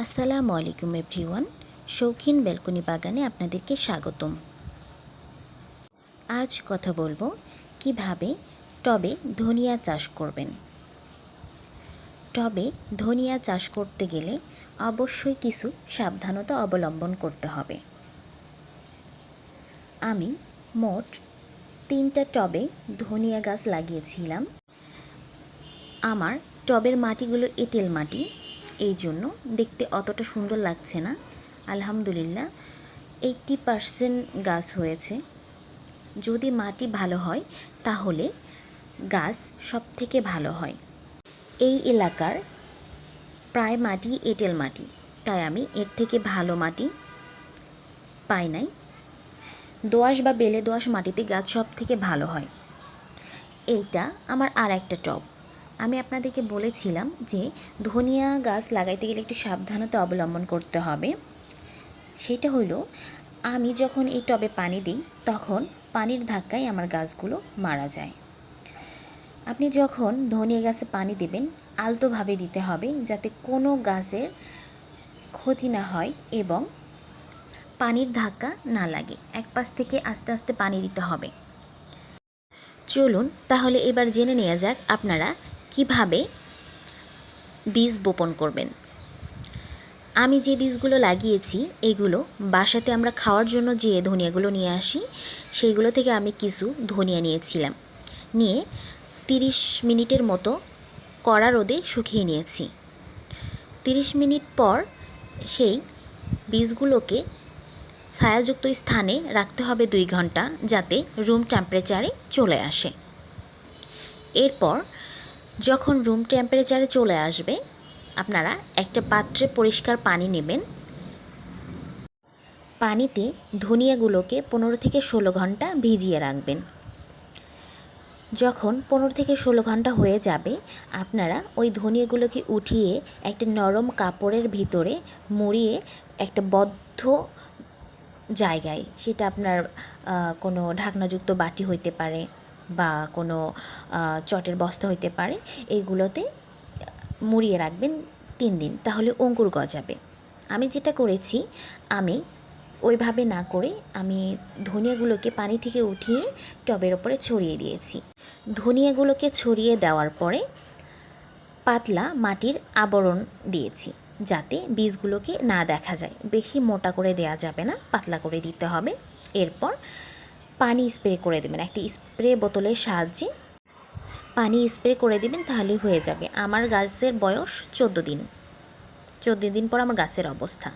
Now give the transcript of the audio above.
আসসালামু আলাইকুম এভরিওয়ান, শৌখিন ব্যালকনি বাগানে আপনাদেরকে স্বাগতম। আজ কথা বলবো কিভাবে টবে ধনিয়া চাষ করবেন। টবে ধনিয়া চাষ করতে গেলে অবশ্যই কিছু সাবধানতা অবলম্বন করতে হবে। আমি মোট 3টা টবে ধনিয়া গাছ লাগিয়েছিলাম। আমার টবের মাটিগুলো এঁটেল মাটি, এই জন্য দেখতে অতটা সুন্দর লাগছে না। আলহামদুলিল্লাহ 80% গাছ হয়েছে। যদি মাটি ভালো হয় তাহলে গাছ সব থেকে ভালো হয়। এই এলাকার প্রায় মাটি এঁটেল মাটি, তাই আমি এর থেকে ভালো মাটি পাই নাই। দোআঁশ বা বেলে দোআঁশ মাটিতে গাছ সব থেকে ভালো হয়। এইটা আমার আর একটা টব। আমি আপনাদেরকে বলেছিলাম যে ধনিয়া গাছ লাগাইতে গেলে একটু সাবধানতা অবলম্বন করতে হবে। সেটা হলো, আমি যখন এই টবে পানি দিই তখন পানির ধাক্কায় আমার গাছগুলো মারা যায়। আপনি যখন ধনিয়া গাছে পানি দেবেন আলতোভাবে দিতে হবে, যাতে কোনো গাছের ক্ষতি না হয় এবং পানির ধাক্কা না লাগে। এক পাশ থেকে আস্তে আস্তে পানি দিতে হবে। চলুন তাহলে এবার জেনে নেওয়া যাক আপনারা কিভাবে বীজ বপন করবেন। আমি যে বীজগুলো লাগিয়েছি এগুলো বাসাতে আমরা খাওয়ার জন্য যে ধনিয়াগুলো নিয়ে আসি সেইগুলো থেকে আমি কিছু ধনিয়া নিয়েছিলাম, নিয়ে 30 মিনিটের মতো কড়া রোদে শুকিয়ে নিয়েছি। 30 মিনিট পর সেই বীজগুলোকে ছায়াযুক্ত স্থানে রাখতে হবে 2 ঘন্টা, যাতে রুম টেম্পারেচারে চলে আসে। এরপর যখন রুম টেম্পারেচারে চলে আসবে আপনারা একটা পাত্রে পরিষ্কার পানি নেবেন। পানিতে ধনিয়াগুলোকে 15 থেকে 16 ঘন্টা ভিজিয়ে রাখবেন। যখন 15 থেকে 16 ঘন্টা হয়ে যাবে আপনারা ওই ধনিয়াগুলোকে উঠিয়ে একটা নরম কাপড়ের ভিতরে মুড়িয়ে একটা বদ্ধ জায়গায়, সেটা আপনার কোনো ঢাকনাযুক্ত বাটি হইতে পারে বা কোনো চটের বস্তা হইতে পারে, এইগুলোতে মুড়িয়ে রাখবেন 3 দিন, তাহলে অঙ্কুর গজাবে। আমি যেটা করেছি, আমি ওইভাবে না করে আমি ধনিয়াগুলোকে পানি থেকে উঠিয়ে টবের ওপরে ছড়িয়ে দিয়েছি। ধনিয়াগুলোকে ছড়িয়ে দেওয়ার পরে পাতলা মাটির আবরণ দিয়েছি, যাতে বীজগুলোকে না দেখা যায়। বেশি মোটা করে দেওয়া যাবে না, পাতলা করে দিতে হবে। এরপর পানি স্প্রে করে দেবেন, একটি স্প্রে বোতলের সাহায্যে পানি স্প্রে করে দেবেন, তাহলেই হয়ে যাবে। আমার গাছের বয়স 14 দিন। 14 দিন পর আমার গাছের অবস্থা।